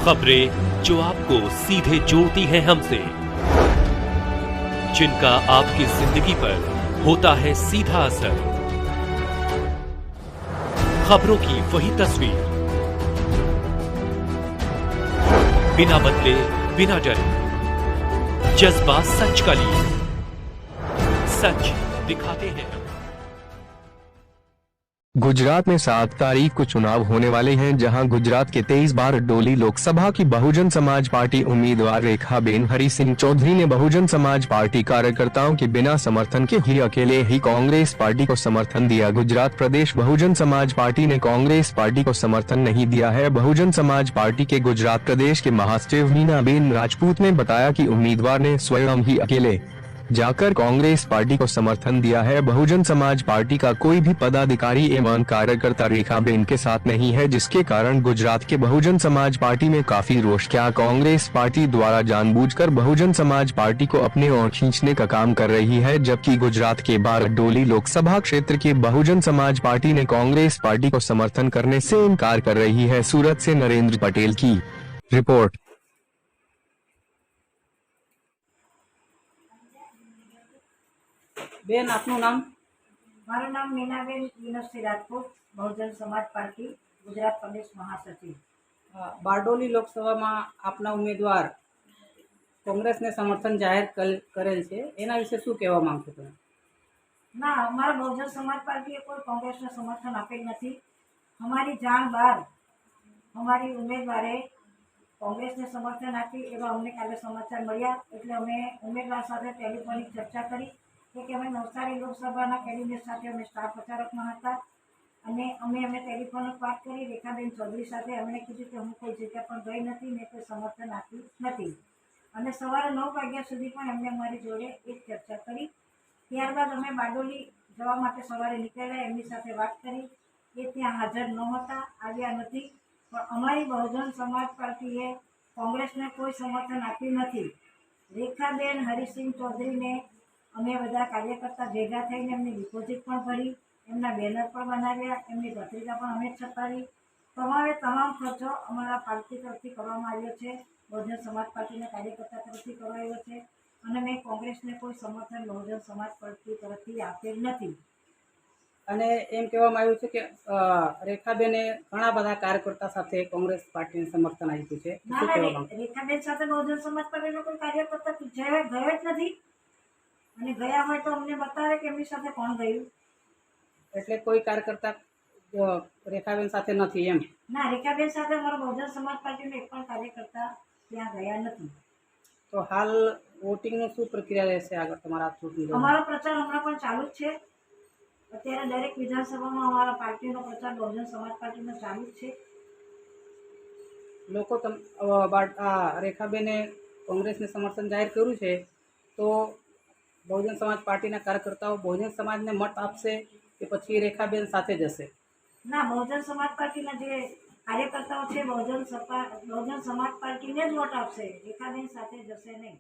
खबरें जो आपको सीधे जोड़ती हैं हमसे, जिनका आपकी जिंदगी पर होता है सीधा असर। खबरों की वही तस्वीर, बिना बदले बिना डरे, जज्बा सच का लिए, सच दिखाते हैं। गुजरात में 7 तारीख को चुनाव होने वाले हैं, जहां गुजरात के 23 बारडोली लोकसभा की बहुजन समाज पार्टी उम्मीदवार रेखाबेन हरि सिंह चौधरी ने बहुजन समाज पार्टी कार्यकर्ताओं के बिना समर्थन के ही अकेले ही कांग्रेस पार्टी को समर्थन दिया। गुजरात प्रदेश बहुजन समाज पार्टी ने कांग्रेस पार्टी को समर्थन नहीं दिया है। बहुजन समाज पार्टी के गुजरात प्रदेश के महासचिव मीनाबेन राजपूत ने बताया कि उम्मीदवार ने स्वयं ही अकेले जाकर कांग्रेस पार्टी को समर्थन दिया है। बहुजन समाज पार्टी का कोई भी पदाधिकारी एवं कार्यकर्ता रेखाबेन के साथ नहीं है, जिसके कारण गुजरात के बहुजन समाज पार्टी में काफी रोष। क्या कांग्रेस पार्टी द्वारा जानबूझकर बहुजन समाज पार्टी को अपने ओर खींचने का काम कर रही है, जबकि गुजरात के बारडोली लोकसभा क्षेत्र के बहुजन समाज पार्टी ने कांग्रेस पार्टी को समर्थन करने से इनकार कर रही है। सूरत से नरेंद्र पटेल की रिपोर्ट। बेन, आपનું નામ? મારું નામ મીનાબેન વિનોદસિંહ રાજપૂત, બહુજન સમાજ પાર્ટી ગુજરાત પ્રદેશ મહાસચિવ। બારડોલી લોકસભામાં આપના ઉમેદવાર કોંગ્રેસને સમર્થન જાહેર કરેલ છે, એના વિશે શું કહેવા માંગશો તમે? ના, અમારા બહુજન સમાજ પાર્ટીએ કોઈ કોંગ્રેસને સમર્થન આપેલ નથી। અમારી જાણ બહાર અમારી ઉમેદવારે કોંગ્રેસને સમર્થન આપી એવા અમને કાલે સમાચાર મળ્યા, એટલે અમે ઉમેદવાર સાથે ટેલિફોનિક ચર્ચા કરી કે અમે નવસારી લોકસભાના કેબિનેટ સાથે અમે સ્ટાફ પ્રચારકમાં હતા અને અમે ટેલિફોનિક વાત કરી રેખાબેન ચૌધરી સાથે। અમને કીધું કે હું કોઈ જગ્યા પણ ગઈ નથી, મેં કોઈ સમર્થન આપ્યું નથી અને સવારે 9 વાગ્યા સુધી પણ એમને અમારી જોડે એક ચર્ચા કરી। ત્યારબાદ અમે બારડોલી જવા માટે સવારે નીકળ્યા, એમની સાથે વાત કરી। એ ત્યાં હાજર નહોતા, આવ્યા નથી, પણ અમારી બહુજન સમાજ પાર્ટીએ કોંગ્રેસને કોઈ સમર્થન આપ્યું નથી। રેખાબેન હરિસિંહ ચૌધરીને અમે બધા કાર્યકર્તા ભેગા થઈને એમની ડિપોઝિટ પણ ભરી, એમના બેનર પણ બનાવ્યા, એમની પત્રિકા પણ અમે છપાવી। તમામ ખર્ચો અમારા પાર્ટી તરફથી કરવામાં આવ્યો છે, બહુજન સમાજ પાર્ટીના કાર્યકર્તા તરફથી કરાયો છે અને મેં કોંગ્રેસને કોઈ સમર્થન બહુજન સમાજ પાર્ટી તરફથી આપેલ નથી। અને એમ કહેવામાં આવ્યું છે કે રેખાબેને ઘણા બધા કાર્યકર્તા સાથે કોંગ્રેસ પાર્ટીને સમર્થન આપ્યું છે। શું કહેવા માંગો? રેખાબેન સાથે બહુજન સમાજ પાર્ટીનો કોઈ કાર્યકર્તા ગયો જ નથી અને ગયા હોય તો અમને બતાવે કે એમની સાથે કોણ ગયું। એટલે કોઈ કાર્યકર્તા રેખાબેન સાથે નથી એમ? ના, રેખાબેન સાથે અમારો બહુજન સમાજ પાર્ટીનો એક પણ કાર્યકર્તા ત્યાં ગયા નથી। તો હાલ વોટિંગનું શું પ્રક્રિયા રહેશે આગળ તમારા ચૂંટણી? અમારો પ્રચાર હમણાં પણ ચાલુ જ છે। અત્યારે દરેક વિધાનસભામાં અમારા પાર્ટીનો પ્રચાર બહુજન સમાજ પાર્ટીનો ચાલુ જ છે। લોકો રેખાબેને કોંગ્રેસને સમર્થન જાહેર કર્યું છે, તો બહુજન સમાજ પાર્ટીના કાર્યકર્તાઓ બહુજન સમાજને મત આપશે કે પછી રેખાબેન સાથે જશે? ના, બહુજન સમાજ પાર્ટીના જે કાર્યકર્તાઓ છે બહુજન સમાજ પાર્ટીને જ વોટ આપશે, રેખાબેન સાથે જશે નહીં।